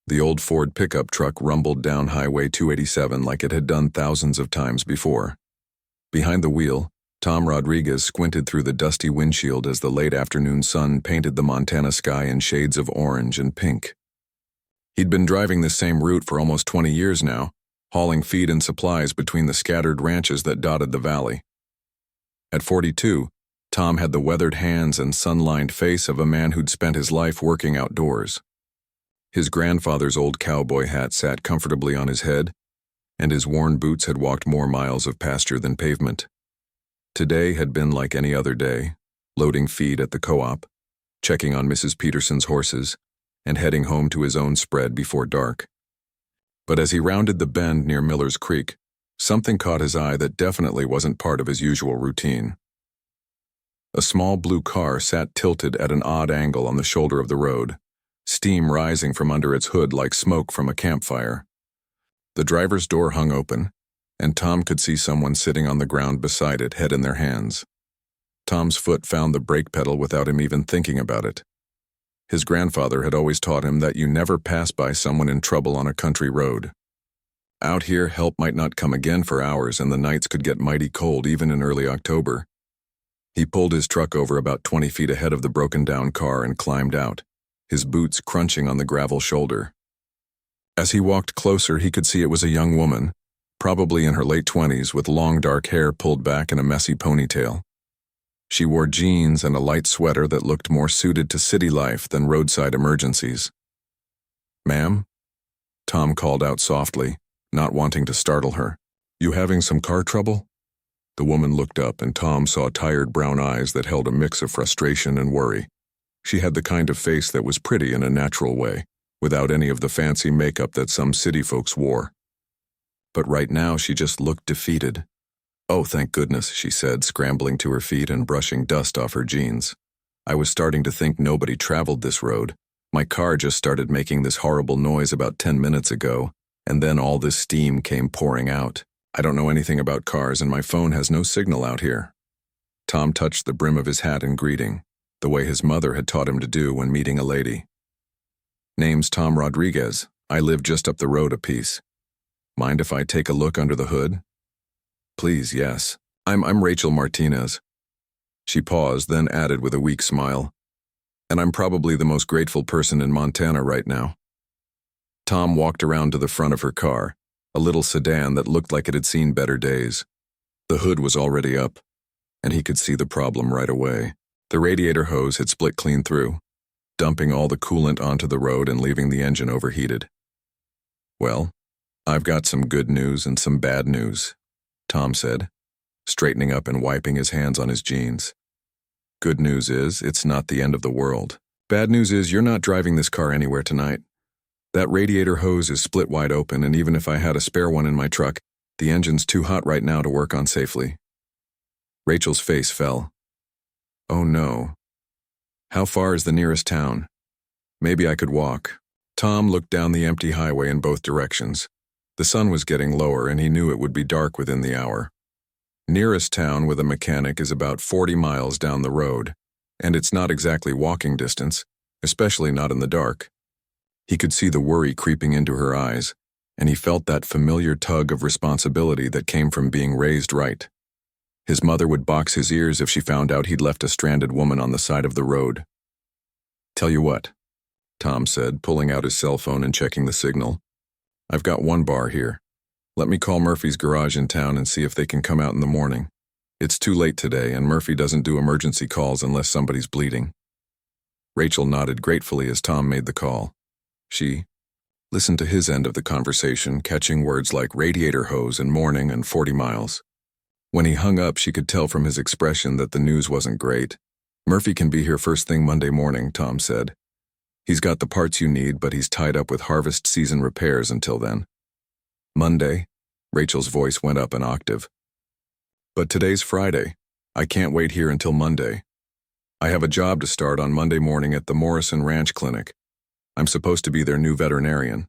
The old Ford pickup truck rumbled down Highway 287 like it had done thousands of times before. Behind the wheel, Tom Rodriguez squinted through the dusty windshield as the late afternoon sun painted the Montana sky in shades of orange and pink. He'd been driving this same route for almost 20 years now, hauling feed and supplies between the scattered ranches that dotted the valley. At 42, Tom had the weathered hands and sun-lined face of a man who'd spent his life working outdoors. His grandfather's old cowboy hat sat comfortably on his head, and his worn boots had walked more miles of pasture than pavement. Today had been like any other day, loading feed at the co-op, checking on Mrs. Peterson's horses, and heading home to his own spread before dark. But as he rounded the bend near Miller's Creek, something caught his eye that definitely wasn't part of his usual routine. A small blue car sat tilted at an odd angle on the shoulder of the road, steam rising from under its hood like smoke from a campfire. The driver's door hung open, and Tom could see someone sitting on the ground beside it, head in their hands. Tom's foot found the brake pedal without him even thinking about it. His grandfather had always taught him that you never pass by someone in trouble on a country road. Out here, help might not come again for hours, and the nights could get mighty cold even in early October. He pulled his truck over about 20 feet ahead of the broken-down car and climbed out, his boots crunching on the gravel shoulder. As he walked closer, he could see it was a young woman, probably in her late 20s, with long dark hair pulled back in a messy ponytail. She wore jeans and a light sweater that looked more suited to city life than roadside emergencies. "Ma'am?" Tom called out softly, not wanting to startle her. "You having some car trouble?" The woman looked up, and Tom saw tired brown eyes that held a mix of frustration and worry. She had the kind of face that was pretty in a natural way, without any of the fancy makeup that some city folks wore. But right now she just looked defeated. "Oh, thank goodness," she said, scrambling to her feet and brushing dust off her jeans. "I was starting to think nobody traveled this road. My car just started making this horrible noise about 10 minutes ago, and then all this steam came pouring out. I don't know anything about cars, and my phone has no signal out here." Tom touched the brim of his hat in greeting, the way his mother had taught him to do when meeting a lady. "Name's Tom Rodriguez. I live just up the road a piece. Mind if I take a look under the hood?" "Please, yes. I'm Rachel Martinez." She paused, then added with a weak smile, "And I'm probably the most grateful person in Montana right now." Tom walked around to the front of her car, a little sedan that looked like it had seen better days. The hood was already up, and he could see the problem right away. The radiator hose had split clean through, dumping all the coolant onto the road and leaving the engine overheated. "Well, I've got some good news and some bad news," Tom said, straightening up and wiping his hands on his jeans. "Good news is, it's not the end of the world. Bad news is, you're not driving this car anywhere tonight. That radiator hose is split wide open, and even if I had a spare one in my truck, the engine's too hot right now to work on safely." Rachel's face fell. "Oh no. How far is the nearest town? Maybe I could walk." Tom looked down the empty highway in both directions. The sun was getting lower, and he knew it would be dark within the hour. Nearest town with a mechanic is about 40 miles down the road, and it's not exactly walking distance, especially not in the dark. He could see the worry creeping into her eyes, and he felt that familiar tug of responsibility that came from being raised right. His mother would box his ears if she found out he'd left a stranded woman on the side of the road. "Tell you what," Tom said, pulling out his cell phone and checking the signal. "I've got one bar here. Let me call Murphy's garage in town and see if they can come out in the morning. It's too late today, and Murphy doesn't do emergency calls unless somebody's bleeding." Rachel nodded gratefully as Tom made the call. She listened to his end of the conversation, catching words like radiator hose and morning and 40 miles. When he hung up, she could tell from his expression that the news wasn't great. "Murphy can be here first thing Monday morning," Tom said. "He's got the parts you need, but he's tied up with harvest season repairs until then." "Monday?" Rachel's voice went up an octave. "But today's Friday. I can't wait here until Monday. I have a job to start on Monday morning at the Morrison Ranch Clinic. I'm supposed to be their new veterinarian."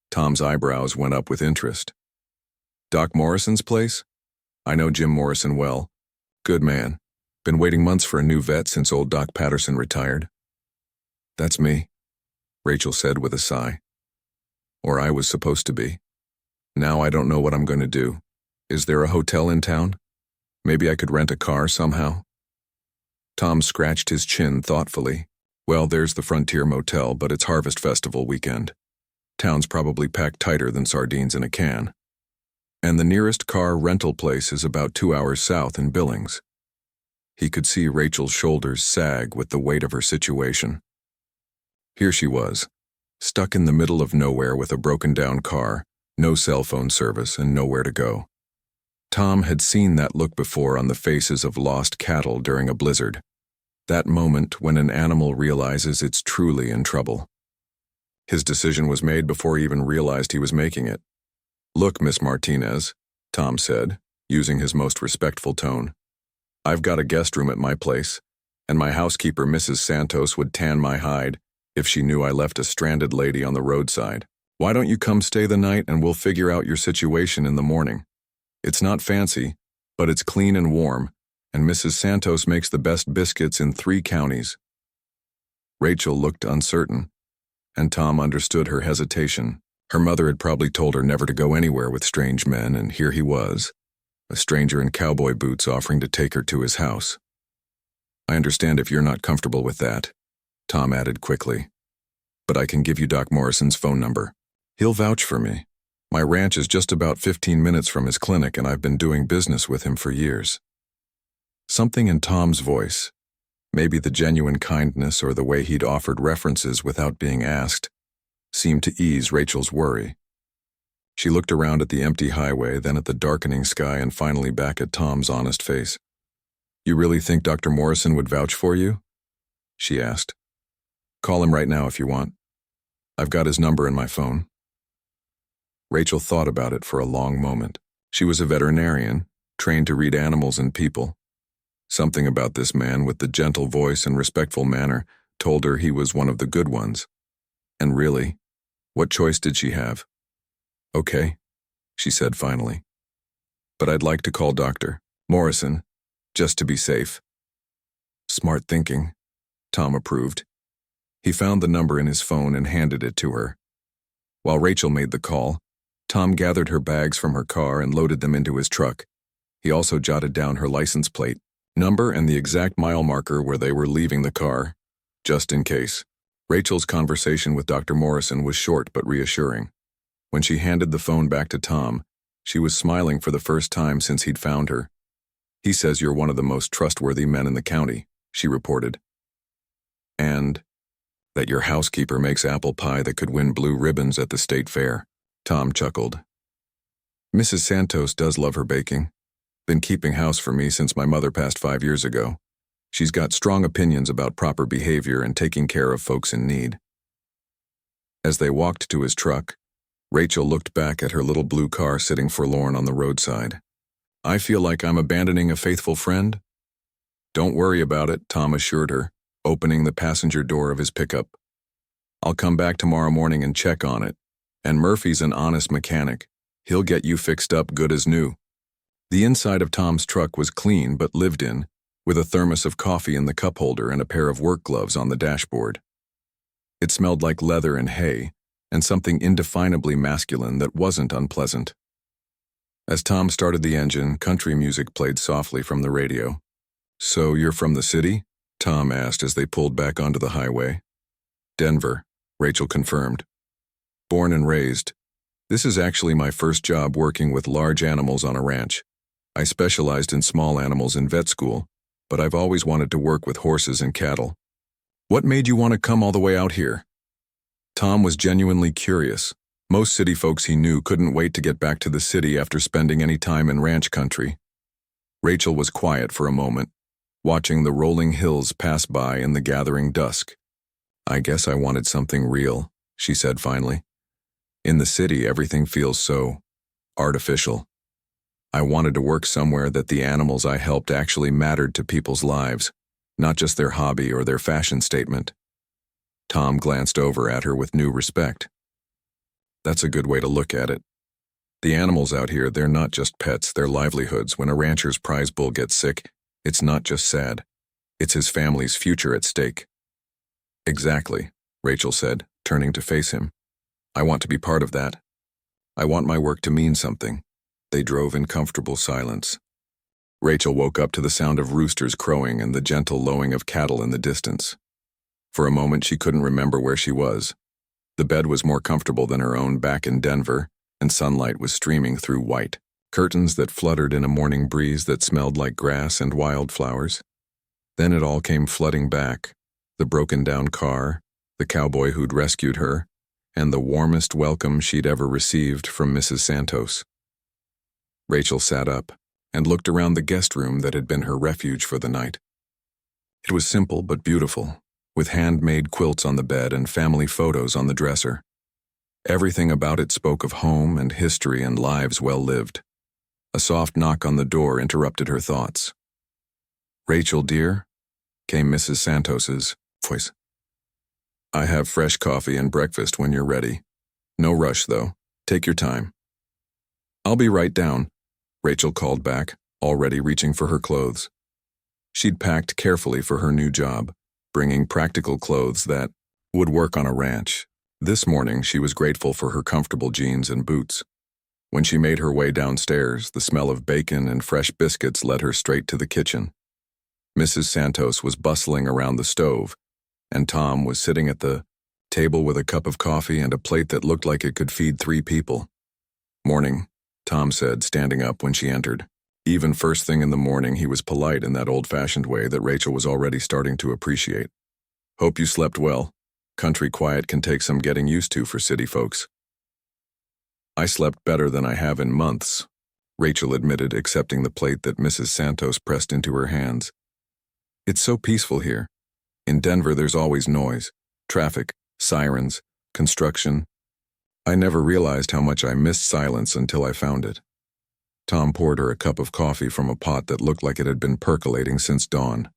Tom's eyebrows went up with interest. "Doc Morrison's place? I know Jim Morrison well. Good man. Been waiting months for a new vet since old Doc Patterson retired." "That's me," Rachel said with a sigh. Or I was supposed to be. Now I don't know what I'm going to do. Is there a hotel in town? Maybe I could rent a car somehow? Tom scratched his chin thoughtfully. Well, there's the Frontier Motel, but it's Harvest Festival weekend. Town's probably packed tighter than sardines in a can. And the nearest car rental place is about 2 hours south in Billings. He could see Rachel's shoulders sag with the weight of her situation. Here she was, stuck in the middle of nowhere with a broken-down car, no cell phone service, and nowhere to go. Tom had seen that look before on the faces of lost cattle during a blizzard. That moment when an animal realizes it's truly in trouble. His decision was made before he even realized he was making it. "Look, Miss Martinez," Tom said, using his most respectful tone. "I've got a guest room at my place, and my housekeeper, Mrs. Santos, would tan my hide if she knew I left a stranded lady on the roadside. Why don't you come stay the night and we'll figure out your situation in the morning? It's not fancy, but it's clean and warm, and Mrs. Santos makes the best biscuits in 3 counties. Rachel looked uncertain, and Tom understood her hesitation. Her mother had probably told her never to go anywhere with strange men, and here he was, a stranger in cowboy boots offering to take her to his house. "I understand if you're not comfortable with that," Tom added quickly. "But I can give you Doc Morrison's phone number. He'll vouch for me. My ranch is just about 15 minutes from his clinic, and I've been doing business with him for years." Something in Tom's voice, maybe the genuine kindness or the way he'd offered references without being asked, seemed to ease Rachel's worry. She looked around at the empty highway, then at the darkening sky, and finally back at Tom's honest face. "You really think Dr. Morrison would vouch for you?" she asked. "Call him right now if you want. I've got his number in my phone." Rachel thought about it for a long moment. She was a veterinarian, trained to read animals and people. Something about this man with the gentle voice and respectful manner told her he was one of the good ones. And really, what choice did she have? "Okay," she said finally. "But I'd like to call Dr. Morrison, just to be safe." "Smart thinking," Tom approved. He found the number in his phone and handed it to her. While Rachel made the call, Tom gathered her bags from her car and loaded them into his truck. He also jotted down her license plate, number, and the exact mile marker where they were leaving the car, just in case. Rachel's conversation with Dr. Morrison was short but reassuring. When she handed the phone back to Tom, she was smiling for the first time since he'd found her. "He says you're one of the most trustworthy men in the county," she reported. "And that your housekeeper makes apple pie that could win blue ribbons at the state fair," Tom chuckled. "Mrs. Santos does love her baking. Been keeping house for me since my mother passed 5 years ago. She's got strong opinions about proper behavior and taking care of folks in need." As they walked to his truck, Rachel looked back at her little blue car sitting forlorn on the roadside. "I feel like I'm abandoning a faithful friend?" "Don't worry about it," Tom assured her, opening the passenger door of his pickup. "I'll come back tomorrow morning and check on it. And Murphy's an honest mechanic. He'll get you fixed up good as new." The inside of Tom's truck was clean but lived in, with a thermos of coffee in the cup holder and a pair of work gloves on the dashboard. It smelled like leather and hay, and something indefinably masculine that wasn't unpleasant. As Tom started the engine, country music played softly from the radio. "So you're from the city?" Tom asked as they pulled back onto the highway. "Denver," Rachel confirmed. "Born and raised. This is actually my first job working with large animals on a ranch. I specialized in small animals in vet school, but I've always wanted to work with horses and cattle." "What made you want to come all the way out here?" Tom was genuinely curious. Most city folks he knew couldn't wait to get back to the city after spending any time in ranch country. Rachel was quiet for a moment, watching the rolling hills pass by in the gathering dusk. "I guess I wanted something real," she said finally. "In the city, everything feels so artificial. I wanted to work somewhere that the animals I helped actually mattered to people's lives, not just their hobby or their fashion statement." Tom glanced over at her with new respect. "That's a good way to look at it. The animals out here, they're not just pets, they're livelihoods. When a rancher's prize bull gets sick, it's not just sad. It's his family's future at stake." "Exactly," Rachel said, turning to face him. I want to be part of that. I want my work to mean something. They drove in comfortable silence. Rachel woke up to the sound of roosters crowing and the gentle lowing of cattle in the distance. For a moment she couldn't remember where she was. The bed was more comfortable than her own back in Denver, and sunlight was streaming through white curtains that fluttered in a morning breeze that smelled like grass and wildflowers. Then it all came flooding back, the broken-down car, the cowboy who'd rescued her, and the warmest welcome she'd ever received from Mrs. Santos. Rachel sat up and looked around the guest room that had been her refuge for the night. It was simple but beautiful, with handmade quilts on the bed and family photos on the dresser. Everything about it spoke of home and history and lives well lived. A soft knock on the door interrupted her thoughts. "Rachel, dear," came Mrs. Santos's voice. "I have fresh coffee and breakfast when you're ready. No rush, though. Take your time." "I'll be right down," Rachel called back, already reaching for her clothes. She'd packed carefully for her new job, bringing practical clothes that would work on a ranch. This morning she was grateful for her comfortable jeans and boots. When she made her way downstairs, the smell of bacon and fresh biscuits led her straight to the kitchen. Mrs. Santos was bustling around the stove, and Tom was sitting at the table with a cup of coffee and a plate that looked like it could feed 3 people. "Morning," Tom said, standing up when she entered. Even first thing in the morning, he was polite in that old-fashioned way that Rachel was already starting to appreciate. "Hope you slept well. Country quiet can take some getting used to for city folks." "I slept better than I have in months," Rachel admitted, accepting the plate that Mrs. Santos pressed into her hands. "It's so peaceful here. In Denver, there's always noise, traffic, sirens, construction. I never realized how much I missed silence until I found it." Tom poured her a cup of coffee from a pot that looked like it had been percolating since dawn.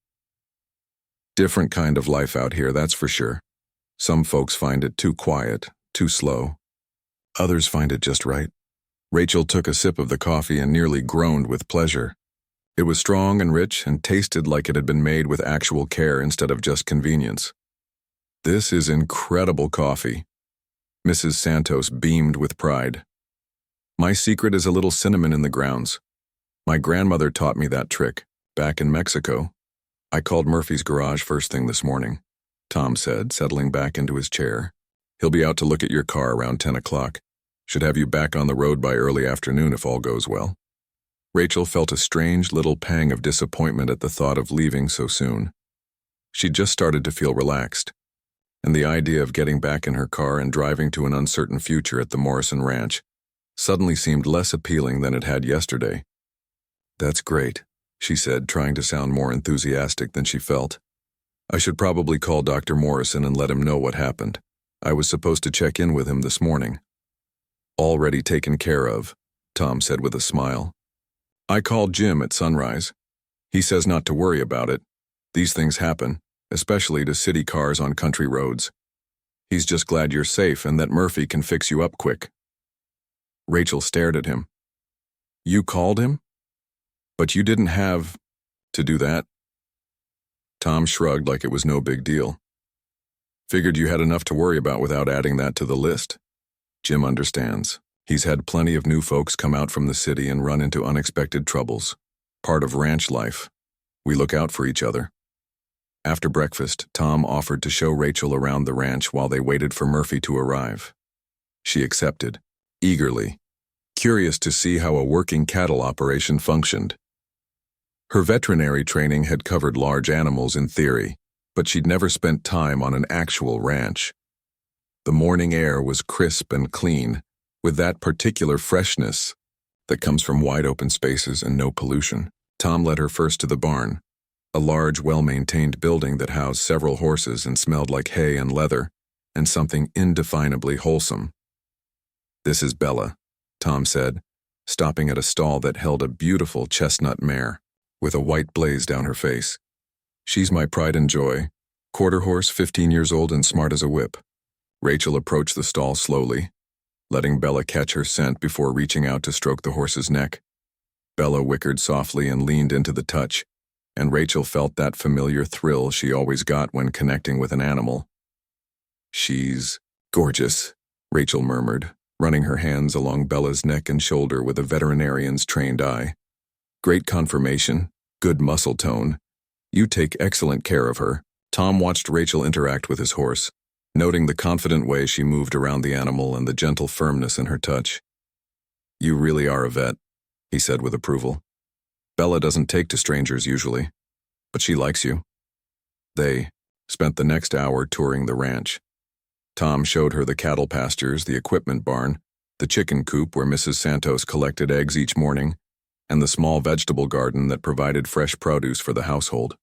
"Different kind of life out here, that's for sure. Some folks find it too quiet, too slow. Others find it just right." Rachel took a sip of the coffee and nearly groaned with pleasure. It was strong and rich and tasted like it had been made with actual care instead of just convenience. "This is incredible coffee." Mrs. Santos beamed with pride. "My secret is a little cinnamon in the grounds. My grandmother taught me that trick, back in Mexico. I called Murphy's garage first thing this morning," Tom said, settling back into his chair. "He'll be out to look at your car around 10 o'clock. Should have you back on the road by early afternoon if all goes well." Rachel felt a strange little pang of disappointment at the thought of leaving so soon. She'd just started to feel relaxed, and the idea of getting back in her car and driving to an uncertain future at the Morrison Ranch suddenly seemed less appealing than it had yesterday. "That's great," she said, trying to sound more enthusiastic than she felt. "I should probably call Dr. Morrison and let him know what happened. I was supposed to check in with him this morning." "Already taken care of," Tom said with a smile. "I called Jim at sunrise. He says not to worry about it. These things happen, especially to city cars on country roads. He's just glad you're safe and that Murphy can fix you up quick." Rachel stared at him. "You called him? But you didn't have to do that?" Tom shrugged like it was no big deal. "Figured you had enough to worry about without adding that to the list. Jim understands. He's had plenty of new folks come out from the city and run into unexpected troubles. Part of ranch life. We look out for each other." After breakfast, Tom offered to show Rachel around the ranch while they waited for Murphy to arrive. She accepted, eagerly, curious to see how a working cattle operation functioned. Her veterinary training had covered large animals in theory, but she'd never spent time on an actual ranch. The morning air was crisp and clean, with that particular freshness that comes from wide open spaces and no pollution. Tom led her first to the barn, a large, well-maintained building that housed several horses and smelled like hay and leather, and something indefinably wholesome. "This is Bella," Tom said, stopping at a stall that held a beautiful chestnut mare, with a white blaze down her face. "She's my pride and joy, quarter horse, 15 years old and smart as a whip." Rachel approached the stall slowly, letting Bella catch her scent before reaching out to stroke the horse's neck. Bella whickered softly and leaned into the touch, and Rachel felt that familiar thrill she always got when connecting with an animal. "She's gorgeous," Rachel murmured, running her hands along Bella's neck and shoulder with a veterinarian's trained eye. Great conformation, good muscle tone. You take excellent care of her. Tom watched Rachel interact with his horse, noting the confident way she moved around the animal and the gentle firmness in her touch. You really are a vet, he said with approval. Bella doesn't take to strangers usually, but she likes you. They spent the next hour touring the ranch. Tom showed her the cattle pastures, the equipment barn, the chicken coop where Mrs. Santos collected eggs each morning, and the small vegetable garden that provided fresh produce for the household.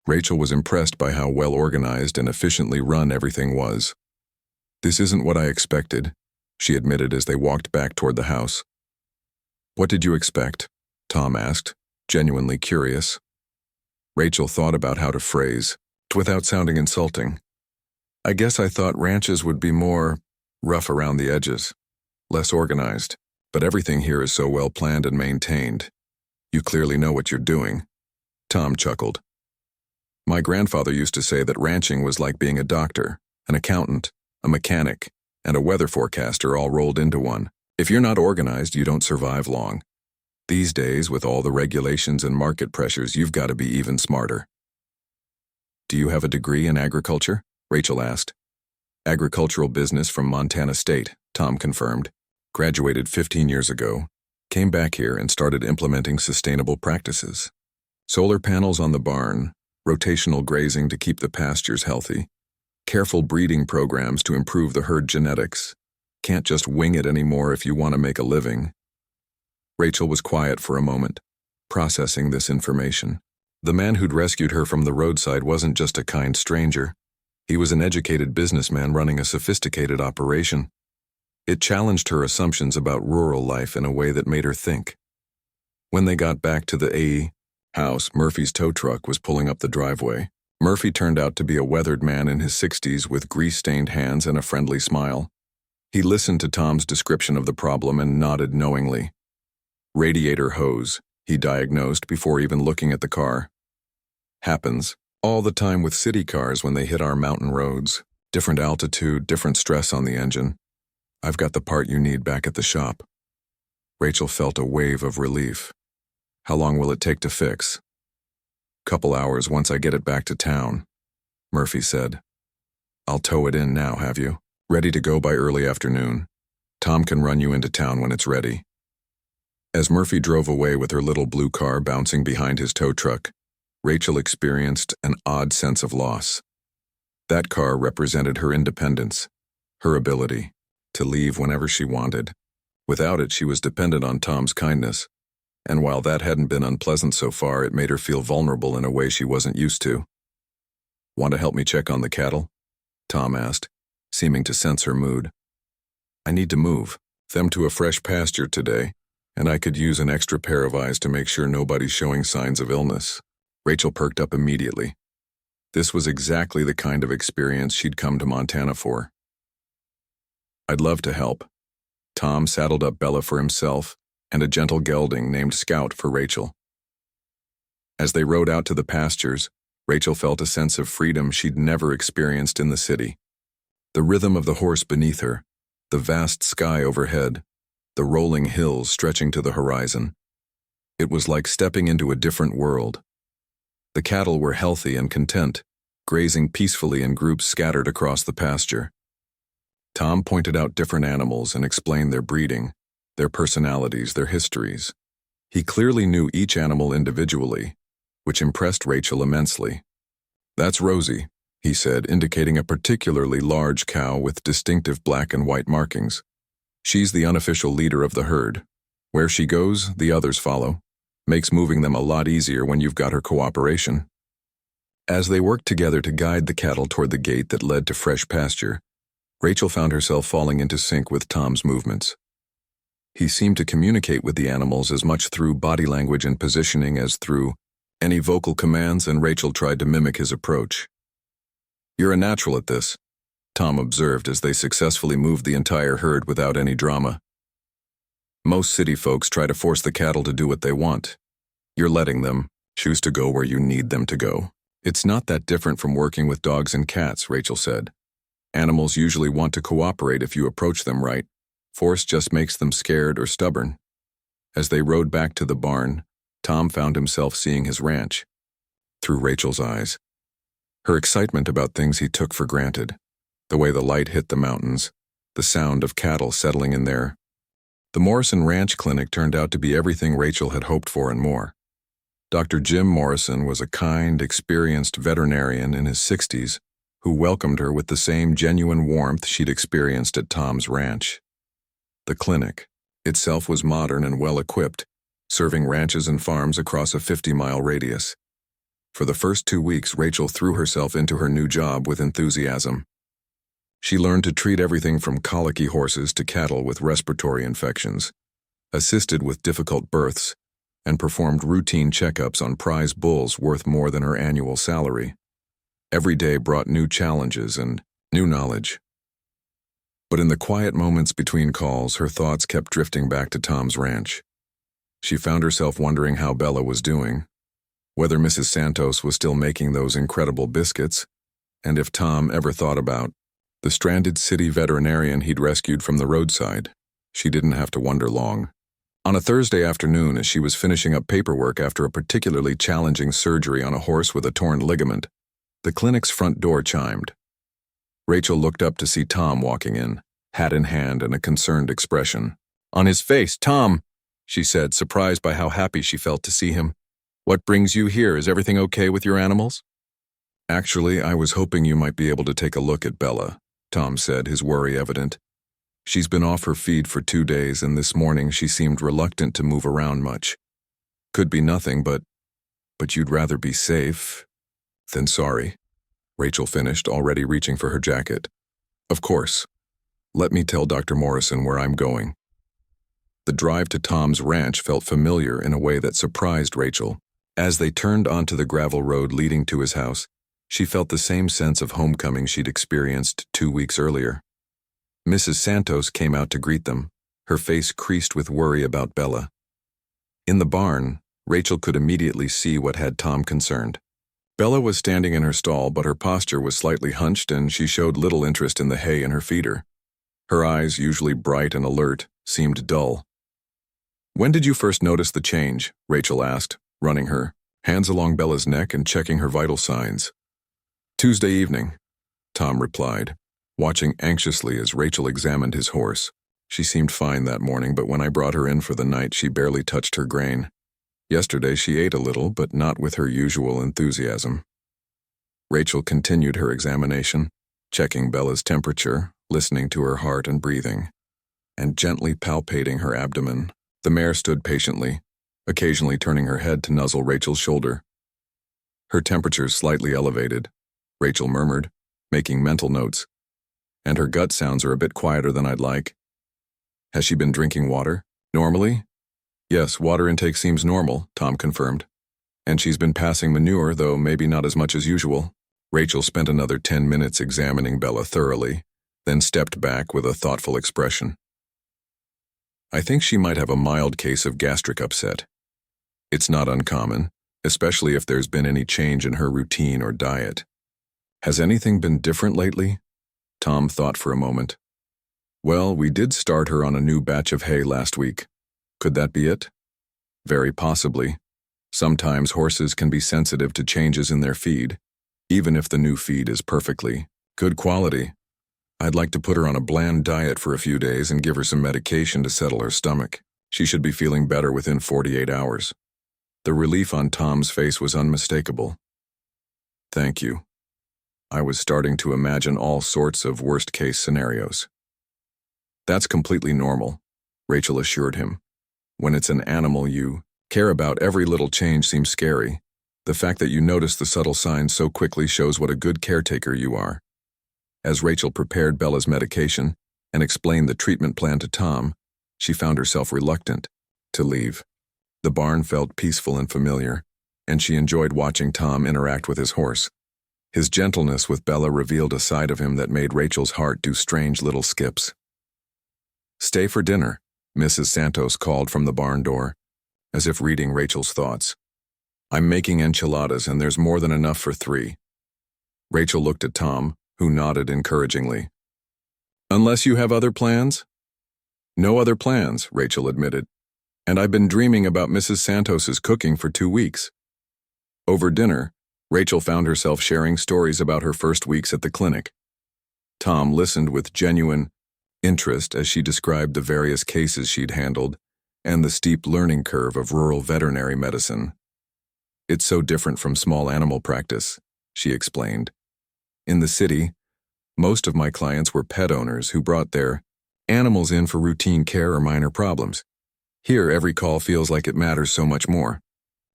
Rachel was impressed by how well organized and efficiently run everything was. This isn't what I expected, she admitted as they walked back toward the house. What did you expect? Tom asked, genuinely curious. Rachel thought about how to phrase, without sounding insulting. I guess I thought ranches would be more rough around the edges, less organized, but everything here is so well planned and maintained. You clearly know what you're doing. Tom chuckled. My grandfather used to say that ranching was like being a doctor, an accountant, a mechanic, and a weather forecaster all rolled into one. If you're not organized, you don't survive long. These days, with all the regulations and market pressures, you've got to be even smarter. Do you have a degree in agriculture? Rachel asked. Agricultural business from Montana State, Tom confirmed. Graduated 15 years ago, came back here and started implementing sustainable practices. Solar panels on the barn, rotational grazing to keep the pastures healthy, careful breeding programs to improve the herd genetics. Can't just wing it anymore if you want to make a living. Rachel was quiet for a moment, processing this information. The man who'd rescued her from the roadside wasn't just a kind stranger. He was an educated businessman running a sophisticated operation. It challenged her assumptions about rural life in a way that made her think. When they got back to the A house, Murphy's tow truck was pulling up the driveway. Murphy turned out to be a weathered man in his 60s with grease-stained hands and a friendly smile. He listened to Tom's description of the problem and nodded knowingly. Radiator hose, he diagnosed before even looking at the car. Happens all the time with city cars when they hit our mountain roads. Different altitude, different stress on the engine. I've got the part you need back at the shop. Rachel felt a wave of relief. How long will it take to fix? Couple hours once I get it back to town, Murphy said. I'll tow it in now, have you? Ready to go by early afternoon. Tom can run you into town when it's ready. As Murphy drove away with her little blue car bouncing behind his tow truck, Rachel experienced an odd sense of loss. That car represented her independence, her ability to leave whenever she wanted. Without it, she was dependent on Tom's kindness, and while that hadn't been unpleasant so far, it made her feel vulnerable in a way she wasn't used to. Want to help me check on the cattle? Tom asked, seeming to sense her mood. I need to move them to a fresh pasture today, and I could use an extra pair of eyes to make sure nobody's showing signs of illness. Rachel perked up immediately. This was exactly the kind of experience she'd come to Montana for. I'd love to help. Tom saddled up Bella for himself and a gentle gelding named Scout for Rachel. As they rode out to the pastures, Rachel felt a sense of freedom she'd never experienced in the city. The rhythm of the horse beneath her, the vast sky overhead, the rolling hills stretching to the horizon. It was like stepping into a different world. The cattle were healthy and content, grazing peacefully in groups scattered across the pasture. Tom pointed out different animals and explained their breeding, their personalities, their histories. He clearly knew each animal individually, which impressed Rachel immensely. That's Rosie, he said, indicating a particularly large cow with distinctive black and white markings. She's the unofficial leader of the herd. Where she goes, the others follow. Makes moving them a lot easier when you've got her cooperation. As they worked together to guide the cattle toward the gate that led to fresh pasture, Rachel found herself falling into sync with Tom's movements. He seemed to communicate with the animals as much through body language and positioning as through any vocal commands, and Rachel tried to mimic his approach. You're a natural at this, Tom observed as they successfully moved the entire herd without any drama. Most city folks try to force the cattle to do what they want. You're letting them choose to go where you need them to go. It's not that different from working with dogs and cats, Rachel said. Animals usually want to cooperate if you approach them right. Force just makes them scared or stubborn. As they rode back to the barn, Tom found himself seeing his ranch through Rachel's eyes. Her excitement about things he took for granted, the way the light hit the mountains, the sound of cattle settling in there. The Morrison Ranch Clinic turned out to be everything Rachel had hoped for and more. Dr. Jim Morrison was a kind, experienced veterinarian in his 60s who welcomed her with the same genuine warmth she'd experienced at Tom's ranch. The clinic itself was modern and well-equipped, serving ranches and farms across a 50-mile radius. For the first 2 weeks, Rachel threw herself into her new job with enthusiasm. She learned to treat everything from colicky horses to cattle with respiratory infections, assisted with difficult births, and performed routine checkups on prize bulls worth more than her annual salary. Every day brought new challenges and new knowledge. But in the quiet moments between calls, her thoughts kept drifting back to Tom's ranch. She found herself wondering how Bella was doing, whether Mrs. Santos was still making those incredible biscuits, and if Tom ever thought about the stranded city veterinarian he'd rescued from the roadside. She didn't have to wonder long. On a Thursday afternoon, as she was finishing up paperwork after a particularly challenging surgery on a horse with a torn ligament, the clinic's front door chimed. Rachel looked up to see Tom walking in, hat in hand and a concerned expression on his face. "Tom," she said, surprised by how happy she felt to see him. "What brings you here? Is everything okay with your animals?" "Actually, I was hoping you might be able to take a look at Bella," Tom said, his worry evident. "She's been off her feed for 2 days, and this morning she seemed reluctant to move around much. Could be nothing, but you'd rather be safe than sorry," Rachel finished, already reaching for her jacket. "Of course. Let me tell Dr. Morrison where I'm going." The drive to Tom's ranch felt familiar in a way that surprised Rachel. As they turned onto the gravel road leading to his house, she felt the same sense of homecoming she'd experienced 2 weeks earlier. Mrs. Santos came out to greet them, her face creased with worry about Bella. In the barn, Rachel could immediately see what had Tom concerned. Bella was standing in her stall, but her posture was slightly hunched and she showed little interest in the hay in her feeder. Her eyes, usually bright and alert, seemed dull. "When did you first notice the change?" Rachel asked, running her hands along Bella's neck and checking her vital signs. "Tuesday evening," Tom replied, watching anxiously as Rachel examined his horse. "She seemed fine that morning, but when I brought her in for the night, she barely touched her grain. Yesterday she ate a little, but not with her usual enthusiasm." Rachel continued her examination, checking Bella's temperature, listening to her heart and breathing, and gently palpating her abdomen. The mare stood patiently, occasionally turning her head to nuzzle Rachel's shoulder. "Her temperature's slightly elevated," Rachel murmured, making mental notes. "And her gut sounds are a bit quieter than I'd like." "Has she been drinking water? Normally?" "Yes, water intake seems normal," Tom confirmed. "And she's been passing manure, though maybe not as much as usual." Rachel spent another 10 minutes examining Bella thoroughly, then stepped back with a thoughtful expression. "I think she might have a mild case of gastric upset. It's not uncommon, especially if there's been any change in her routine or diet." "Has anything been different lately?" Tom thought for a moment. "Well, we did start her on a new batch of hay last week. Could that be it?" "Very possibly. Sometimes horses can be sensitive to changes in their feed, even if the new feed is perfectly good quality. I'd like to put her on a bland diet for a few days and give her some medication to settle her stomach. She should be feeling better within 48 hours. The relief on Tom's face was unmistakable. "Thank you. I was starting to imagine all sorts of worst-case scenarios." "That's completely normal," Rachel assured him. "When it's an animal you care about, every little change seems scary. The fact that you notice the subtle signs so quickly shows what a good caretaker you are." As Rachel prepared Bella's medication and explained the treatment plan to Tom, she found herself reluctant to leave. The barn felt peaceful and familiar, and she enjoyed watching Tom interact with his horse. His gentleness with Bella revealed a side of him that made Rachel's heart do strange little skips. "Stay for dinner," Mrs. Santos called from the barn door, as if reading Rachel's thoughts. "I'm making enchiladas, and there's more than enough for 3. Rachel looked at Tom, who nodded encouragingly. "Unless you have other plans?" "No other plans," Rachel admitted. "And I've been dreaming about Mrs. Santos's cooking for 2 weeks." Over dinner, Rachel found herself sharing stories about her first weeks at the clinic. Tom listened with genuine interest as she described the various cases she'd handled and the steep learning curve of rural veterinary medicine. "It's so different from small animal practice," she explained. "In the city, most of my clients were pet owners who brought their animals in for routine care or minor problems. Here, every call feels like it matters so much more.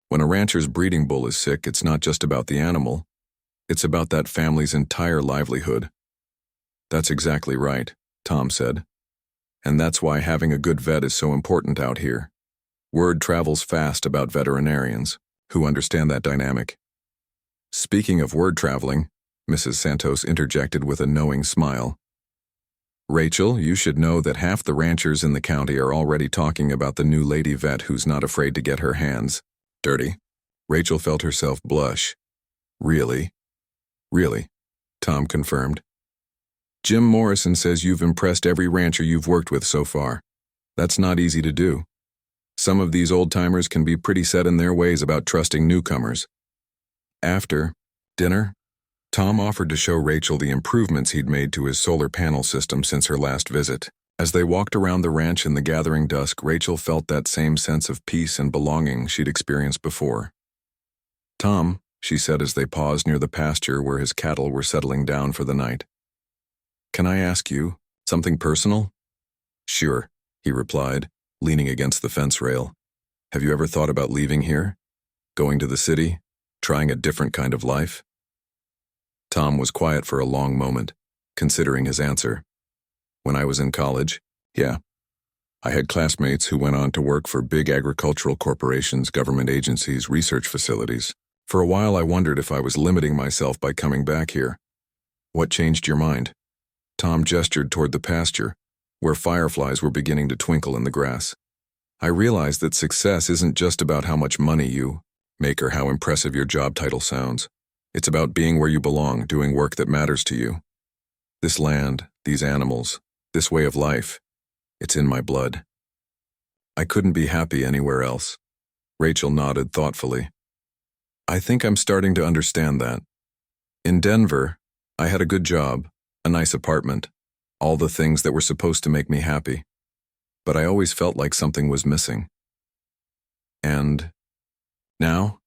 When a rancher's breeding bull is sick, it's not just about the animal. It's about that family's entire livelihood." "That's exactly right," Tom said. "And that's why having a good vet is so important out here. Word travels fast about veterinarians, who understand that dynamic." "Speaking of word traveling," Mrs. Santos interjected with a knowing smile, "Rachel, you should know that half the ranchers in the county are already talking about the new lady vet who's not afraid to get her hands dirty." Rachel felt herself blush. "Really?" "Really," Tom confirmed. "Jim Morrison says you've impressed every rancher you've worked with so far. That's not easy to do. Some of these old-timers can be pretty set in their ways about trusting newcomers." After dinner, Tom offered to show Rachel the improvements he'd made to his solar panel system since her last visit. As they walked around the ranch in the gathering dusk, Rachel felt that same sense of peace and belonging she'd experienced before. "Tom," she said as they paused near the pasture where his cattle were settling down for the night, "can I ask you something personal?" "Sure," he replied, leaning against the fence rail. "Have you ever thought about leaving here? Going to the city? Trying a different kind of life?" Tom was quiet for a long moment, considering his answer. "When I was in college, yeah. I had classmates who went on to work for big agricultural corporations, government agencies, research facilities. For a while I wondered if I was limiting myself by coming back here." "What changed your mind?" Tom gestured toward the pasture, where fireflies were beginning to twinkle in the grass. "I realized that success isn't just about how much money you make or how impressive your job title sounds. It's about being where you belong, doing work that matters to you. This land, these animals, this way of life, it's in my blood. I couldn't be happy anywhere else." Rachel nodded thoughtfully. "I think I'm starting to understand that. In Denver, I had a good job, a nice apartment, all the things that were supposed to make me happy. But I always felt like something was missing. And now?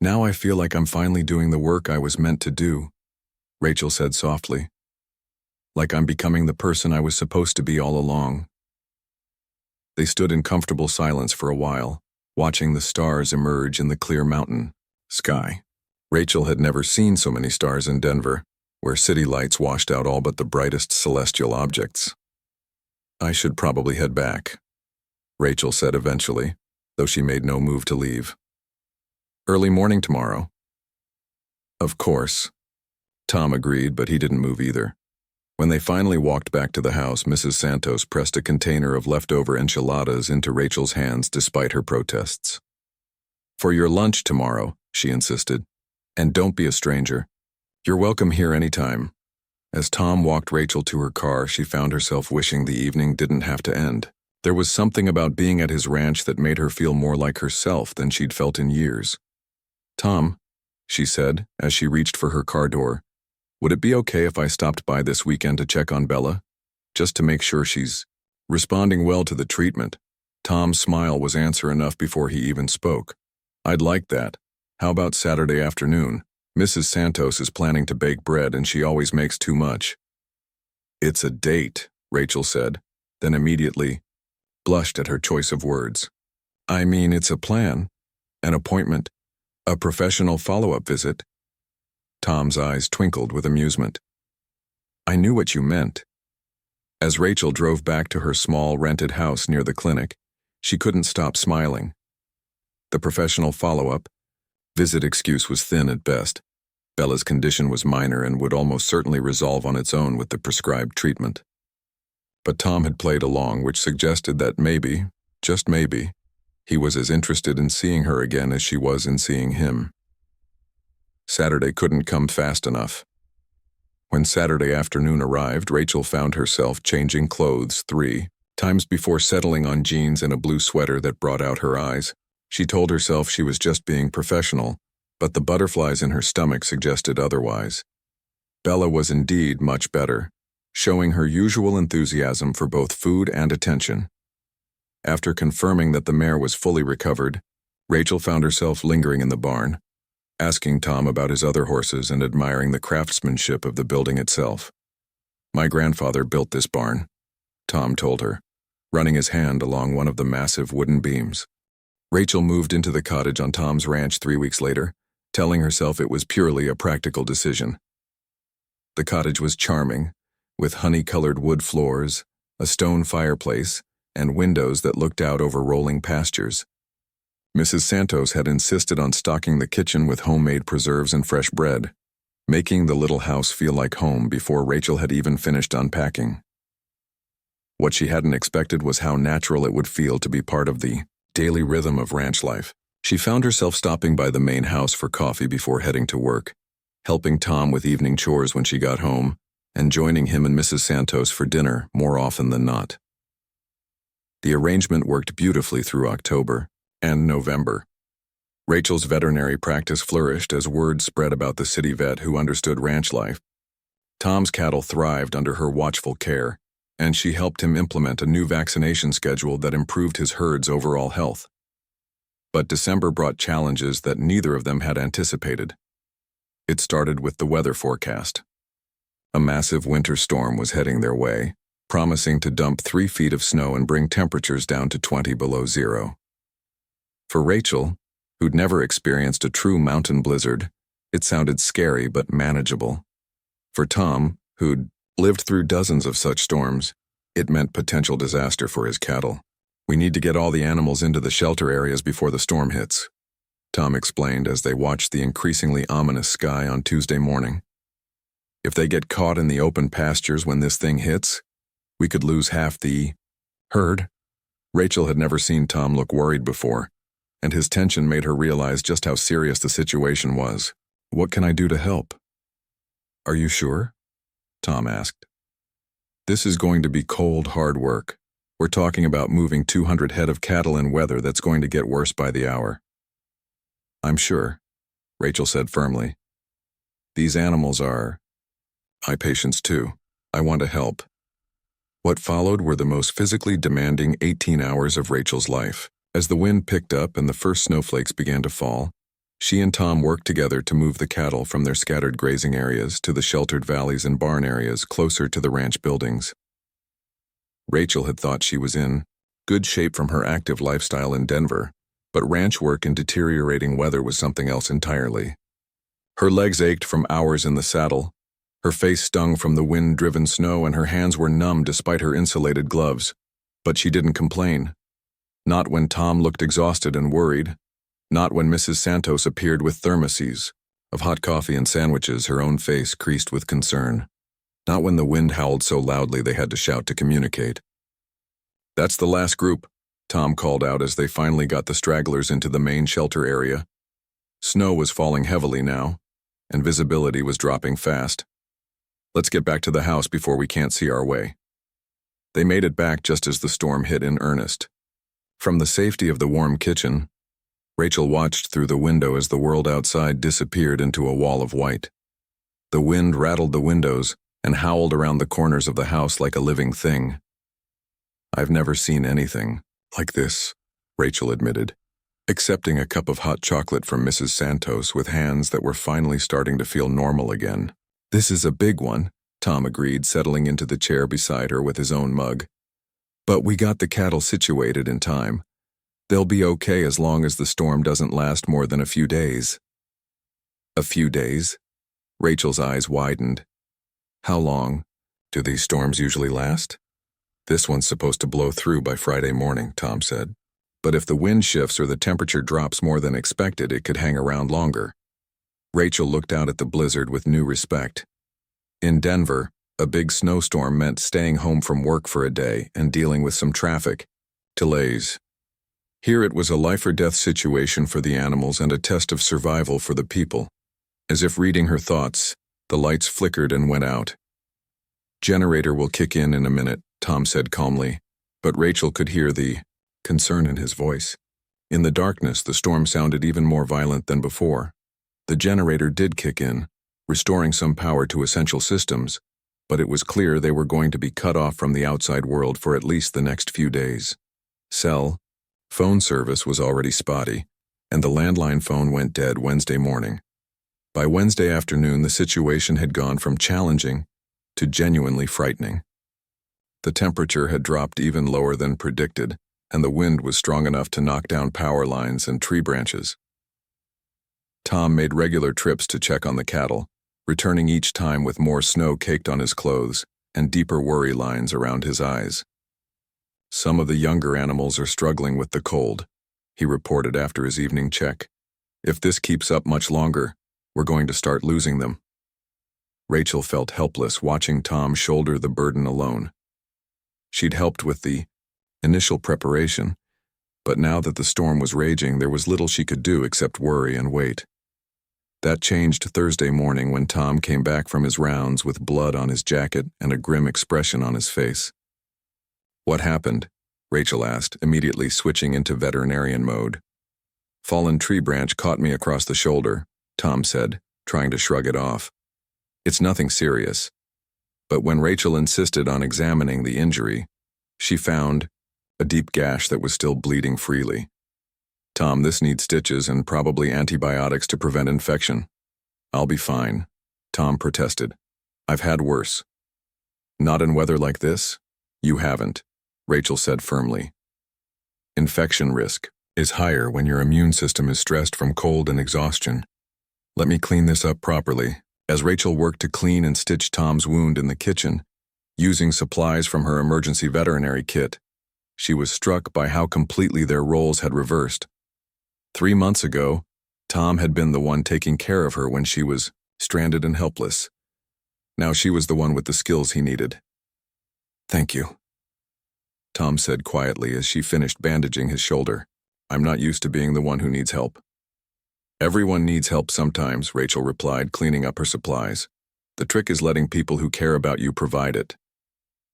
Now I feel like I'm finally doing the work I was meant to do," Rachel said softly. "Like I'm becoming the person I was supposed to be all along." They stood in comfortable silence for a while, watching the stars emerge in the clear mountain sky. Rachel had never seen so many stars in Denver, where city lights washed out all but the brightest celestial objects. "I should probably head back," Rachel said eventually, though she made no move to leave. "Early morning tomorrow." "Of course," Tom agreed, but he didn't move either. When they finally walked back to the house, Mrs. Santos pressed a container of leftover enchiladas into Rachel's hands despite her protests. "For your lunch tomorrow," she insisted. "And don't be a stranger. You're welcome here anytime." As Tom walked Rachel to her car, she found herself wishing the evening didn't have to end. There was something about being at his ranch that made her feel more like herself than she'd felt in years. "Tom," she said as she reached for her car door, "would it be okay if I stopped by this weekend to check on Bella? Just to make sure she's responding well to the treatment." Tom's smile was answer enough before he even spoke. "I'd like that. How about Saturday afternoon? Mrs. Santos is planning to bake bread and she always makes too much." "It's a date," Rachel said, then immediately blushed at her choice of words. "I mean, it's a plan, an appointment, a professional follow-up visit." Tom's eyes twinkled with amusement. "I knew what you meant." As Rachel drove back to her small rented house near the clinic, she couldn't stop smiling. The professional follow-up visit excuse was thin at best. Bella's condition was minor and would almost certainly resolve on its own with the prescribed treatment. But Tom had played along, which suggested that maybe, just maybe, he was as interested in seeing her again as she was in seeing him. Saturday couldn't come fast enough. When Saturday afternoon arrived, Rachel found herself changing clothes 3 times before settling on jeans and a blue sweater that brought out her eyes. She told herself she was just being professional, but the butterflies in her stomach suggested otherwise. Bella was indeed much better, showing her usual enthusiasm for both food and attention. After confirming that the mare was fully recovered, Rachel found herself lingering in the barn, asking Tom about his other horses and admiring the craftsmanship of the building itself. "My grandfather built this barn," Tom told her, running his hand along one of the massive wooden beams. Rachel moved into the cottage on Tom's ranch 3 weeks later, telling herself it was purely a practical decision. The cottage was charming, with honey-colored wood floors, a stone fireplace, and windows that looked out over rolling pastures. Mrs. Santos had insisted on stocking the kitchen with homemade preserves and fresh bread, making the little house feel like home before Rachel had even finished unpacking. What she hadn't expected was how natural it would feel to be part of the daily rhythm of ranch life. She found herself stopping by the main house for coffee before heading to work, helping Tom with evening chores when she got home, and joining him and Mrs. Santos for dinner more often than not. The arrangement worked beautifully through October and November. Rachel's veterinary practice flourished as word spread about the city vet who understood ranch life. Tom's cattle thrived under her watchful care, and she helped him implement a new vaccination schedule that improved his herd's overall health. But December brought challenges that neither of them had anticipated. It started with the weather forecast. A massive winter storm was heading their way, promising to dump 3 feet of snow and bring temperatures down to 20 below zero. For Rachel, who'd never experienced a true mountain blizzard, it sounded scary but manageable. For Tom, who'd lived through dozens of such storms, it meant potential disaster for his cattle. "We need to get all the animals into the shelter areas before the storm hits," Tom explained as they watched the increasingly ominous sky on Tuesday morning. "If they get caught in the open pastures when this thing hits, we could lose half the herd." Rachel had never seen Tom look worried before, and his tension made her realize just how serious the situation was. "What can I do to help?" "Are you sure?" Tom asked. "This is going to be cold, hard work. We're talking about moving 200 head of cattle in weather that's going to get worse by the hour." "I'm sure," Rachel said firmly. "These animals are my patients too. I want to help." What followed were the most physically demanding 18 hours of Rachel's life. As the wind picked up and the first snowflakes began to fall, she and Tom worked together to move the cattle from their scattered grazing areas to the sheltered valleys and barn areas closer to the ranch buildings. Rachel had thought she was in good shape from her active lifestyle in Denver, but ranch work in deteriorating weather was something else entirely. Her legs ached from hours in the saddle, her face stung from the wind-driven snow, and her hands were numb despite her insulated gloves. But she didn't complain. Not when Tom looked exhausted and worried. Not when Mrs. Santos appeared with thermoses of hot coffee and sandwiches, her own face creased with concern. Not when the wind howled so loudly they had to shout to communicate. "That's the last group," Tom called out as they finally got the stragglers into the main shelter area. Snow was falling heavily now, and visibility was dropping fast. "Let's get back to the house before we can't see our way." They made it back just as the storm hit in earnest. From the safety of the warm kitchen, Rachel watched through the window as the world outside disappeared into a wall of white. The wind rattled the windows and howled around the corners of the house like a living thing. "I've never seen anything like this," Rachel admitted, accepting a cup of hot chocolate from Mrs. Santos with hands that were finally starting to feel normal again. "This is a big one," Tom agreed, settling into the chair beside her with his own mug. "But we got the cattle situated in time. They'll be okay as long as the storm doesn't last more than a few days." "A few days?" Rachel's eyes widened. "How long do these storms usually last?" "This one's supposed to blow through by Friday morning," Tom said. "But if the wind shifts or the temperature drops more than expected, it could hang around longer." Rachel looked out at the blizzard with new respect. In Denver, a big snowstorm meant staying home from work for a day and dealing with some traffic delays. Here it was a life-or-death situation for the animals and a test of survival for the people. As if reading her thoughts, The lights flickered and went out. "Generator will kick in a minute," Tom said calmly, but Rachel could hear the concern in his voice. In the darkness, the storm sounded even more violent than before. The generator did kick in, restoring some power to essential systems, but it was clear they were going to be cut off from the outside world for at least the next few days. Phone service was already spotty, and the landline phone went dead Wednesday morning. By Wednesday afternoon, the situation had gone from challenging to genuinely frightening. The temperature had dropped even lower than predicted, and the wind was strong enough to knock down power lines and tree branches. Tom made regular trips to check on the cattle, returning each time with more snow caked on his clothes and deeper worry lines around his eyes. "Some of the younger animals are struggling with the cold," he reported after his evening check. "If this keeps up much longer, we're going to start losing them." Rachel felt helpless watching Tom shoulder the burden alone. She'd helped with the initial preparation, but now that the storm was raging, there was little she could do except worry and wait. That changed Thursday morning when Tom came back from his rounds with blood on his jacket and a grim expression on his face. "What happened?" Rachel asked, immediately switching into veterinarian mode. "Fallen tree branch caught me across the shoulder," Tom said, trying to shrug it off. "It's nothing serious." But when Rachel insisted on examining the injury, she found a deep gash that was still bleeding freely. "Tom, this needs stitches and probably antibiotics to prevent infection." "I'll be fine," Tom protested. "I've had worse." "Not in weather like this?" "You haven't," Rachel said firmly. "Infection risk is higher when your immune system is stressed from cold and exhaustion. Let me clean this up properly." As Rachel worked to clean and stitch Tom's wound in the kitchen, using supplies from her emergency veterinary kit, she was struck by how completely their roles had reversed. 3 months ago, Tom had been the one taking care of her when she was stranded and helpless. Now she was the one with the skills he needed. "Thank you," Tom said quietly as she finished bandaging his shoulder. "I'm not used to being the one who needs help." "Everyone needs help sometimes," Rachel replied, cleaning up her supplies. "The trick is letting people who care about you provide it."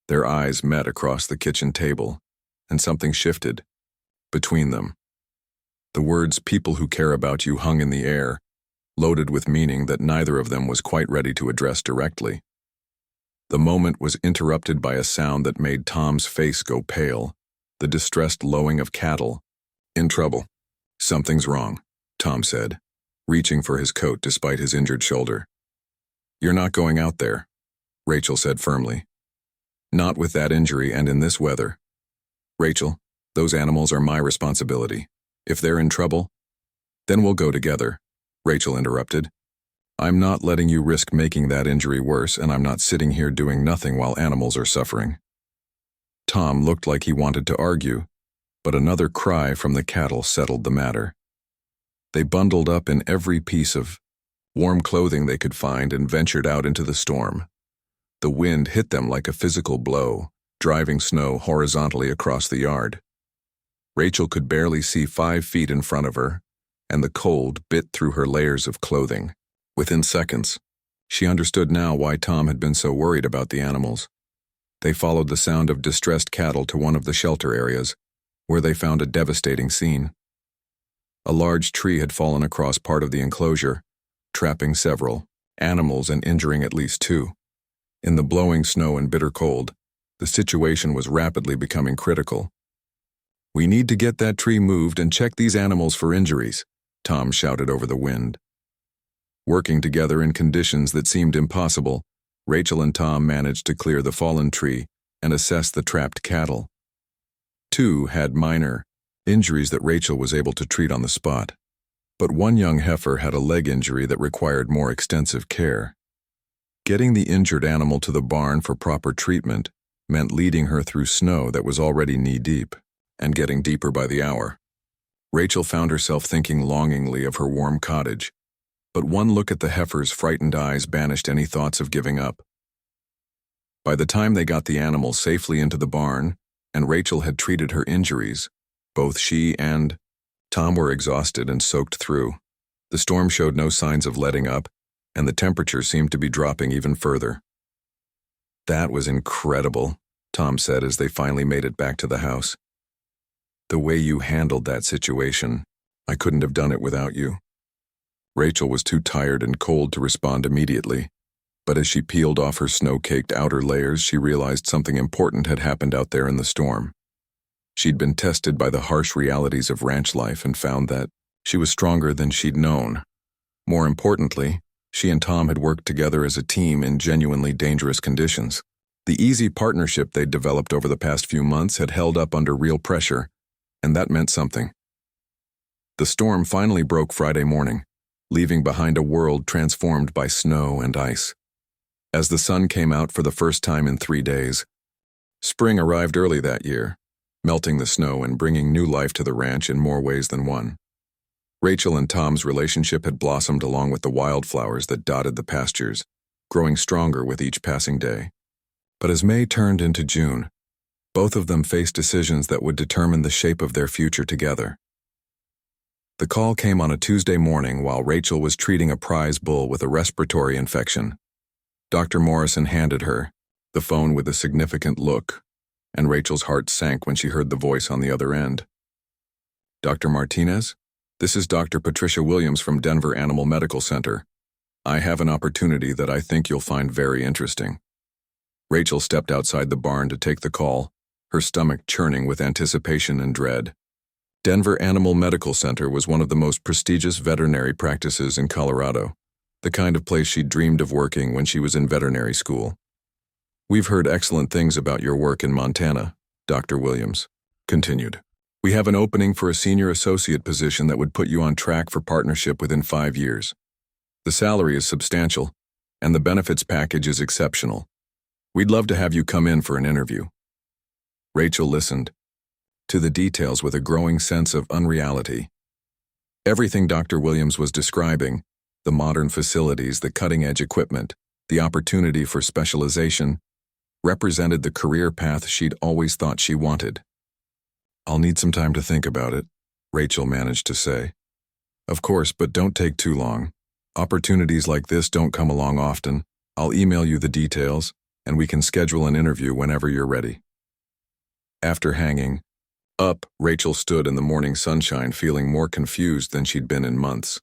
Their eyes met across the kitchen table, and something shifted between them. The words "people who care about you" hung in the air, loaded with meaning that neither of them was quite ready to address directly. The moment was interrupted by a sound that made Tom's face go pale, the distressed lowing of cattle. "In trouble. Something's wrong," Tom said, reaching for his coat despite his injured shoulder. "You're not going out there," Rachel said firmly. "Not with that injury and in this weather." "Rachel, those animals are my responsibility. If they're in trouble, then we'll go together," Rachel interrupted. "I'm not letting you risk making that injury worse, and I'm not sitting here doing nothing while animals are suffering." Tom looked like he wanted to argue, but another cry from the cattle settled the matter. They bundled up in every piece of warm clothing they could find and ventured out into the storm. The wind hit them like a physical blow, driving snow horizontally across the yard. Rachel could barely see 5 feet in front of her, and the cold bit through her layers of clothing. Within seconds, she understood now why Tom had been so worried about the animals. They followed the sound of distressed cattle to one of the shelter areas, where they found a devastating scene. A large tree had fallen across part of the enclosure, trapping several animals and injuring at least 2. In the blowing snow and bitter cold, the situation was rapidly becoming critical. "We need to get that tree moved and check these animals for injuries," Tom shouted over the wind. Working together in conditions that seemed impossible, Rachel and Tom managed to clear the fallen tree and assess the trapped cattle. 2 had minor injuries that Rachel was able to treat on the spot, but one young heifer had a leg injury that required more extensive care. Getting the injured animal to the barn for proper treatment meant leading her through snow that was already knee-deep and getting deeper by the hour. Rachel found herself thinking longingly of her warm cottage, but one look at the heifer's frightened eyes banished any thoughts of giving up. By the time they got the animal safely into the barn and Rachel had treated her injuries, both she and Tom were exhausted and soaked through. The storm showed no signs of letting up, and the temperature seemed to be dropping even further. "That was incredible," Tom said as they finally made it back to the house. "The way you handled that situation, I couldn't have done it without you." Rachel was too tired and cold to respond immediately, but as she peeled off her snow-caked outer layers, she realized something important had happened out there in the storm. She'd been tested by the harsh realities of ranch life and found that she was stronger than she'd known. More importantly, she and Tom had worked together as a team in genuinely dangerous conditions. The easy partnership they'd developed over the past few months had held up under real pressure, and that meant something. The storm finally broke Friday morning, leaving behind a world transformed by snow and ice. As the sun came out for the first time in 3 days, spring arrived early that year, melting the snow and bringing new life to the ranch in more ways than one. Rachel and Tom's relationship had blossomed along with the wildflowers that dotted the pastures, growing stronger with each passing day. But as May turned into June, both of them faced decisions that would determine the shape of their future together. The call came on a Tuesday morning while Rachel was treating a prize bull with a respiratory infection. Dr. Morrison handed her the phone with a significant look, and Rachel's heart sank when she heard the voice on the other end. "Dr. Martinez? This is Dr. Patricia Williams from Denver Animal Medical Center. I have an opportunity that I think you'll find very interesting." Rachel stepped outside the barn to take the call, her stomach churning with anticipation and dread. Denver Animal Medical Center was one of the most prestigious veterinary practices in Colorado, the kind of place she dreamed of working when she was in veterinary school. "We've heard excellent things about your work in Montana," Dr. Williams continued. "We have an opening for a senior associate position that would put you on track for partnership within 5 years. The salary is substantial, and the benefits package is exceptional. We'd love to have you come in for an interview." Rachel listened to the details with a growing sense of unreality. Everything Dr. Williams was describing, the modern facilities, the cutting-edge equipment, the opportunity for specialization, represented the career path she'd always thought she wanted. "I'll need some time to think about it," Rachel managed to say. "Of course, but don't take too long. Opportunities like this don't come along often. I'll email you the details, and we can schedule an interview whenever you're ready." After hanging up, Rachel stood in the morning sunshine feeling more confused than she'd been in months.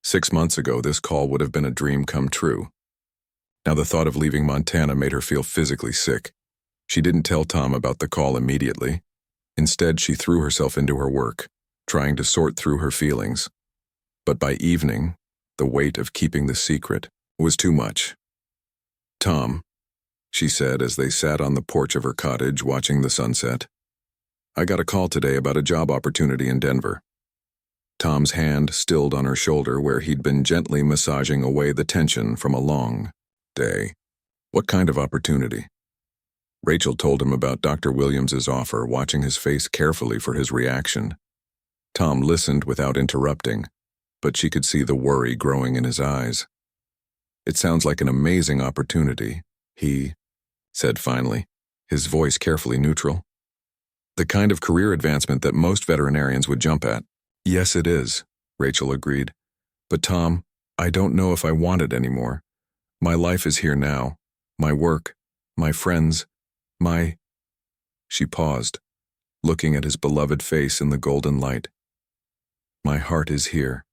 6 months ago, this call would have been a dream come true. Now the thought of leaving Montana made her feel physically sick. She didn't tell Tom about the call immediately. Instead, she threw herself into her work, trying to sort through her feelings. But by evening, the weight of keeping the secret was too much. "Tom," she said as they sat on the porch of her cottage watching the sunset, "I got a call today about a job opportunity in Denver." Tom's hand stilled on her shoulder where he'd been gently massaging away the tension from a long day. "What kind of opportunity?" Rachel told him about Dr. Williams's offer, watching his face carefully for his reaction. Tom listened without interrupting, but she could see the worry growing in his eyes. "It sounds like an amazing opportunity," he said finally, his voice carefully neutral. "The kind of career advancement that most veterinarians would jump at." "Yes, it is," Rachel agreed. "But Tom, I don't know if I want it anymore. My life is here now. My work, my friends, my—" She paused, looking at his beloved face in the golden light. "My heart is here."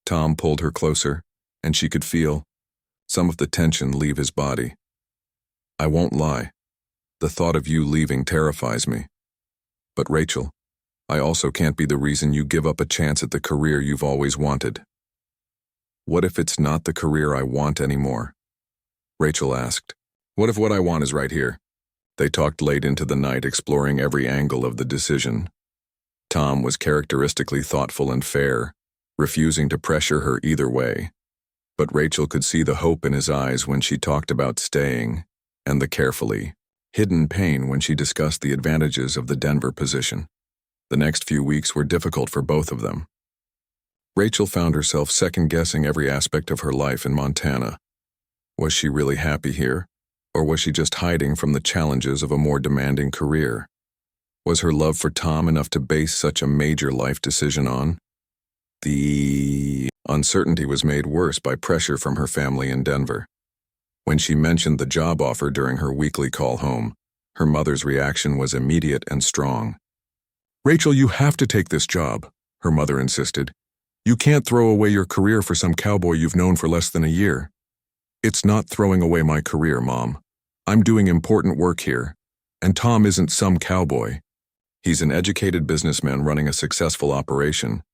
Tom pulled her closer, and she could feel some of the tension leave his body. "I won't lie. The thought of you leaving terrifies me. But Rachel, I also can't be the reason you give up a chance at the career you've always wanted." "What if it's not the career I want anymore?" Rachel asked. "What if what I want is right here?" They talked late into the night, exploring every angle of the decision. Tom was characteristically thoughtful and fair, refusing to pressure her either way. But Rachel could see the hope in his eyes when she talked about staying, and the carefully hidden pain when she discussed the advantages of the Denver position. The next few weeks were difficult for both of them. Rachel found herself second-guessing every aspect of her life in Montana. Was she really happy here, or was she just hiding from the challenges of a more demanding career? Was her love for Tom enough to base such a major life decision on? The Uncertainty was made worse by pressure from her family in Denver. When she mentioned the job offer during her weekly call home, her mother's reaction was immediate and strong. "Rachel, you have to take this job," her mother insisted. "You can't throw away your career for some cowboy you've known for less than a year." "It's not throwing away my career, Mom. I'm doing important work here. And Tom isn't some cowboy. He's an educated businessman running a successful operation.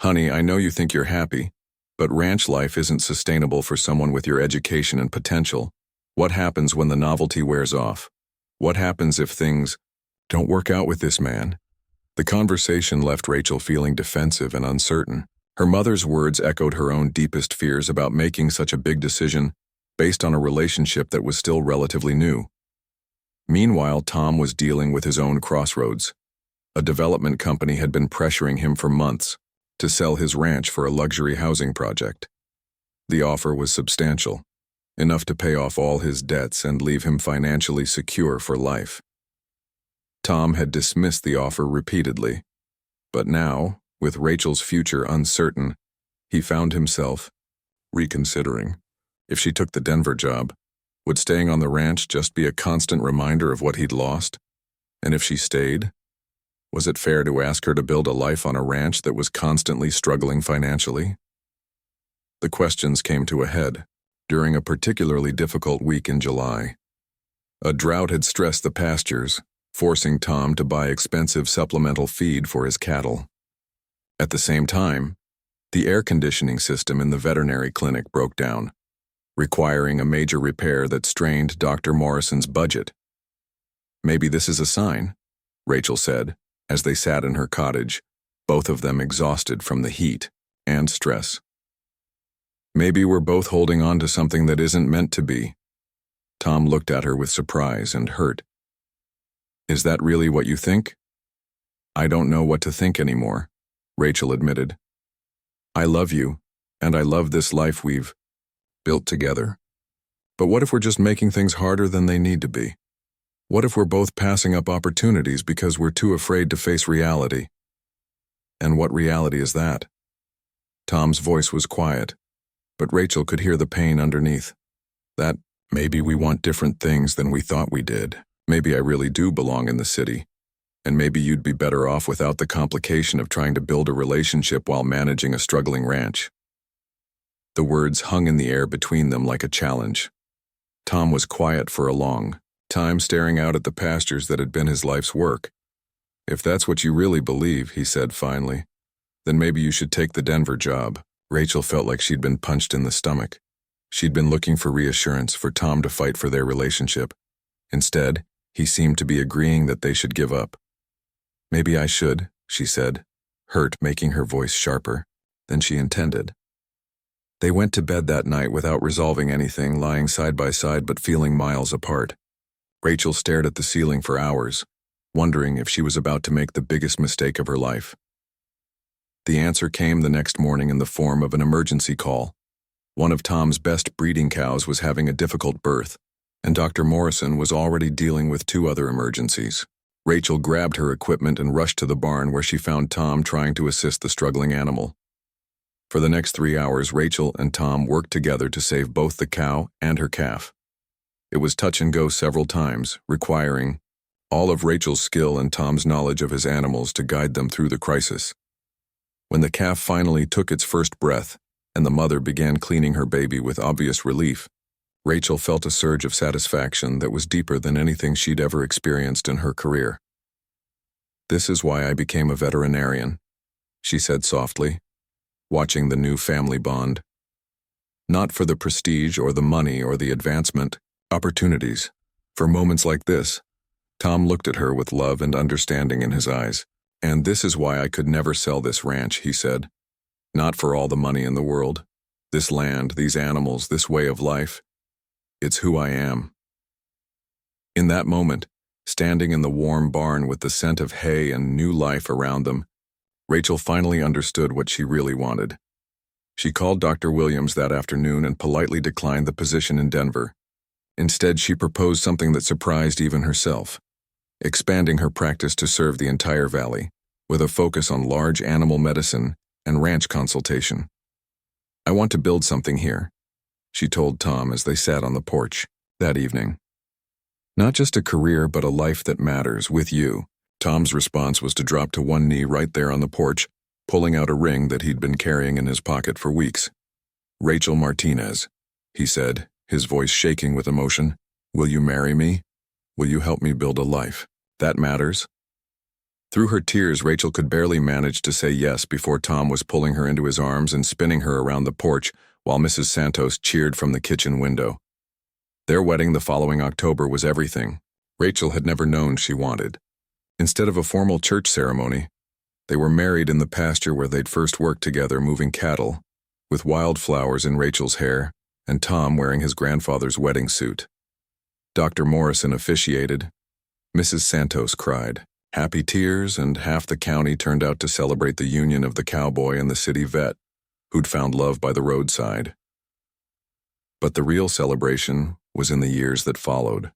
Honey, I know you think you're happy, but ranch life isn't sustainable for someone with your education and potential. What happens when the novelty wears off? What happens if things don't work out with this man?" The conversation left Rachel feeling defensive and uncertain. Her mother's words echoed her own deepest fears about making such a big decision based on a relationship that was still relatively new. Meanwhile, Tom was dealing with his own crossroads. A development company had been pressuring him for months to sell his ranch for a luxury housing project. The offer was substantial, enough to pay off all his debts and leave him financially secure for life. Tom had dismissed the offer repeatedly, but now, with Rachel's future uncertain, he found himself reconsidering. If she took the Denver job, would staying on the ranch just be a constant reminder of what he'd lost? And if she stayed, was it fair to ask her to build a life on a ranch that was constantly struggling financially? The questions came to a head during a particularly difficult week in July. A drought had stressed the pastures, forcing Tom to buy expensive supplemental feed for his cattle. At the same time, the air conditioning system in the veterinary clinic broke down, requiring a major repair that strained Dr. Morrison's budget. "Maybe this is a sign," Rachel said, as they sat in her cottage, both of them exhausted from the heat and stress. "Maybe we're both holding on to something that isn't meant to be." Tom looked at her with surprise and hurt. "Is that really what you think?" "I don't know what to think anymore," Rachel admitted. "I love you, and I love this life we've built together. But what if we're just making things harder than they need to be? What if we're both passing up opportunities because we're too afraid to face reality?" "And what reality is that?" Tom's voice was quiet, but Rachel could hear the pain underneath. "That maybe we want different things than we thought we did. Maybe I really do belong in the city. And maybe you'd be better off without the complication of trying to build a relationship while managing a struggling ranch." The words hung in the air between them like a challenge. Tom was quiet for a long time, staring out at the pastures that had been his life's work. "If that's what you really believe," he said finally, "then maybe you should take the Denver job." Rachel felt like she'd been punched in the stomach. She'd been looking for reassurance, for Tom to fight for their relationship. Instead, he seemed to be agreeing that they should give up. "Maybe I should," she said, hurt making her voice sharper than she intended. They went to bed that night without resolving anything, lying side by side but feeling miles apart. Rachel stared at the ceiling for hours, wondering if she was about to make the biggest mistake of her life. The answer came the next morning in the form of an emergency call. One of Tom's best breeding cows was having a difficult birth, and Dr. Morrison was already dealing with 2 other emergencies. Rachel grabbed her equipment and rushed to the barn, where she found Tom trying to assist the struggling animal. For the next 3 hours, Rachel and Tom worked together to save both the cow and her calf. It was touch and go several times, requiring all of Rachel's skill and Tom's knowledge of his animals to guide them through the crisis. When the calf finally took its first breath and the mother began cleaning her baby with obvious relief, Rachel felt a surge of satisfaction that was deeper than anything she'd ever experienced in her career. "This is why I became a veterinarian," she said softly, watching the new family bond. "Not for the prestige or the money or the advancement, opportunities. For moments like this." Tom looked at her with love and understanding in his eyes. "And this is why I could never sell this ranch," he said. "Not for all the money in the world. This land, these animals, this way of life. It's who I am." In that moment, standing in the warm barn with the scent of hay and new life around them, Rachel finally understood what she really wanted. She called Dr. Williams that afternoon and politely declined the position in Denver. Instead, she proposed something that surprised even herself: expanding her practice to serve the entire valley, with a focus on large animal medicine and ranch consultation. "I want to build something here," she told Tom as they sat on the porch that evening. "Not just a career, but a life that matters, with you." Tom's response was to drop to one knee right there on the porch, pulling out a ring that he'd been carrying in his pocket for weeks. "Rachel Martinez," he said, his voice shaking with emotion. "Will you marry me? Will you help me build a life that matters?" Through her tears, Rachel could barely manage to say yes before Tom was pulling her into his arms and spinning her around the porch while Mrs. Santos cheered from the kitchen window. Their wedding the following October was everything Rachel had never known she wanted. Instead of a formal church ceremony, they were married in the pasture where they'd first worked together moving cattle, with wildflowers in Rachel's hair and Tom wearing his grandfather's wedding suit. Dr. Morrison officiated. Mrs. Santos cried. Happy tears, and half the county turned out to celebrate the union of the cowboy and the city vet, who'd found love by the roadside. But the real celebration was in the years that followed.